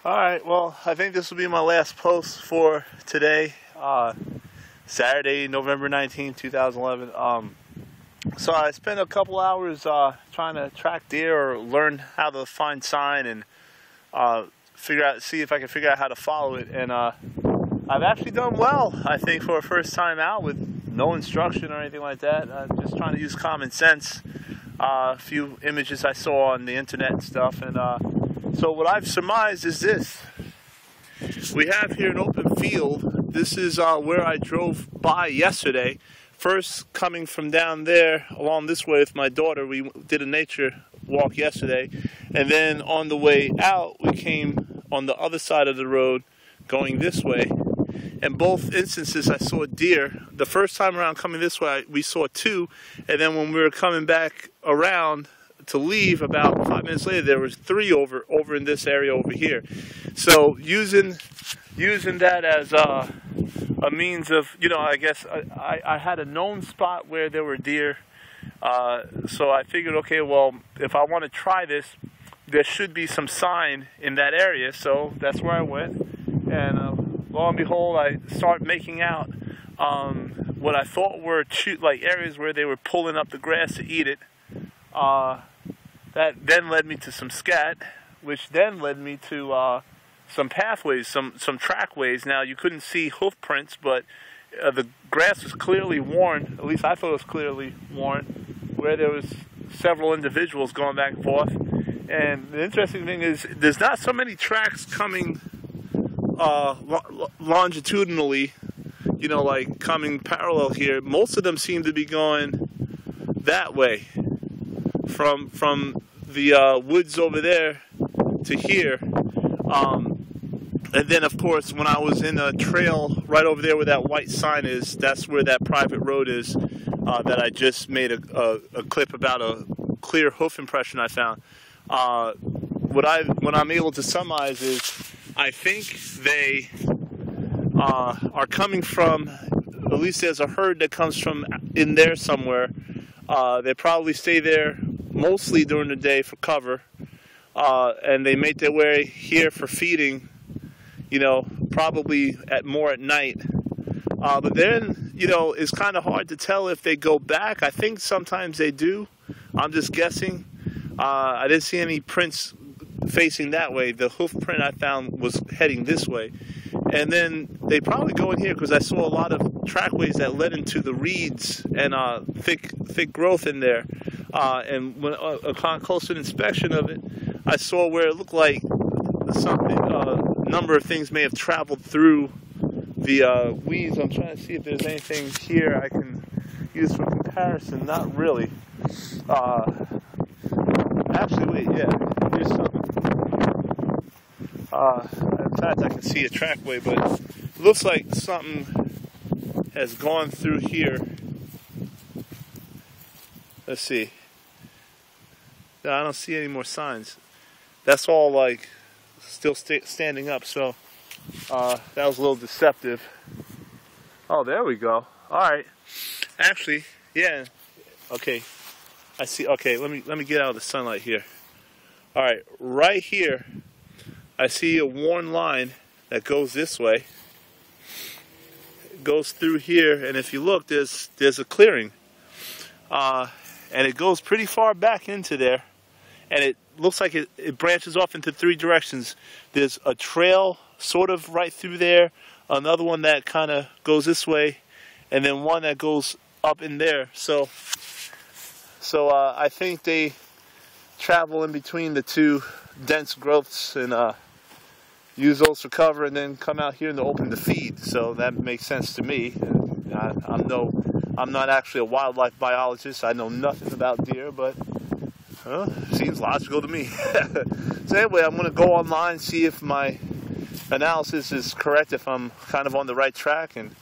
Alright, well, I think this will be my last post for today, Saturday, November 19th, 2011. So I spent a couple hours trying to track deer or learn how to find sign and see if I can figure out how to follow it. And I've actually done well, I think, for a first time out with no instruction or anything like that. Just trying to use common sense. A few images I saw on the internet and stuff. And so what I've surmised is this. We have here an open field. This is where I drove by yesterday. First coming from down there along this way with my daughter. We did a nature walk yesterday. And then on the way out, we came on the other side of the road going this way. In both instances, I saw deer. The first time around coming this way, we saw two. And then when we were coming back around to leave, about 5 minutes later, there was three over in this area over here. So using that as a means of, I guess I had a known spot where there were deer. So I figured, okay, well, if I want to try this, there should be some sign in that area. So that's where I went. And lo and behold, I start making out what I thought were areas where they were pulling up the grass to eat it. That then led me to some scat, which then led me to some pathways, some trackways. Now, you couldn't see hoof prints, but the grass was clearly worn. At least I thought it was clearly worn, where there was several individuals going back and forth. And the interesting thing is, there's not so many tracks coming longitudinally, like coming parallel here. Most of them seem to be going that way, from the woods over there to here. And then, of course, when I was in a trail right over there where that white sign is, that's where that private road is that I just made a clip about a clear hoof impression I found. What I'm able to surmise is, I think they are coming from, at least there's a herd that comes from in there somewhere. They probably stay there mostly during the day for cover, and they make their way here for feeding, probably more at night. But then, it's kind of hard to tell if they go back. I think sometimes they do. I'm just guessing. I didn't see any prints facing that way. The hoof print I found was heading this way. And then they probably go in here because I saw a lot of trackways that led into the reeds and thick growth in there. And when upon closer inspection of it, I saw where it looked like a number of things may have traveled through the weeds. I'm trying to see if there's anything here I can use for comparison. Not really. Actually, wait, yeah, here's something. In fact, I can see a trackway, but it looks like something has gone through here. Let's see. No, I don't see any more signs. That's all still standing up, so that was a little deceptive. Oh, there we go. All right. Actually, yeah. Okay. I see. Okay, let me get out of the sunlight here. All right, right here, I see a worn line that goes this way. It goes through here, and if you look, there's a clearing, and it goes pretty far back into there, and it looks like it branches off into three directions. There's a trail sort of right through there, another one that kind of goes this way, and then one that goes up in there. So I think they travel in between the two dense growths and use those for cover, and then come out here in the open to feed. So that makes sense to me. I'm not actually a wildlife biologist. I know nothing about deer, but seems logical to me. So anyway, I'm going to go online, see if my analysis is correct, if I'm kind of on the right track, and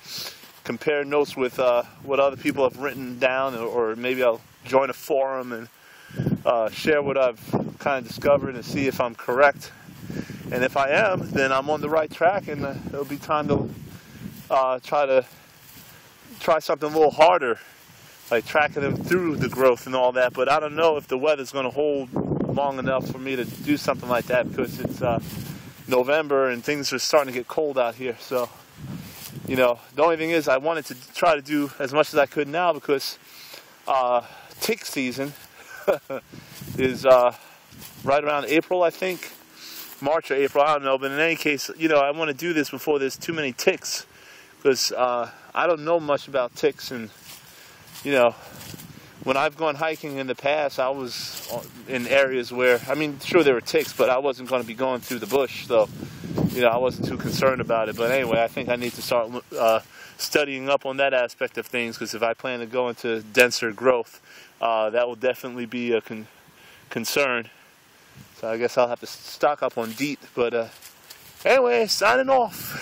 compare notes with what other people have written down, or maybe I'll join a forum and share what I've kind of discovered and see if I'm correct. And if I am, then I'm on the right track, and it'll be time to try something a little harder, like tracking them through the growth and all that. But I don't know if the weather's going to hold long enough for me to do something like that, because November and things are starting to get cold out here. So, you know, the only thing is I wanted to try to do as much as I could now because tick season is right around April, I think. March or April, I don't know. But in any case, you know, I want to do this before there's too many ticks because I don't know much about ticks. And, you know, when I've gone hiking in the past, I was in areas where, I mean, sure there were ticks, but I wasn't going to be going through the bush. So, you know, I wasn't too concerned about it. But anyway, I think I need to start studying up on that aspect of things because if I plan to go into denser growth, that will definitely be a concern. So I guess I'll have to stock up on DEET. But anyway, signing off.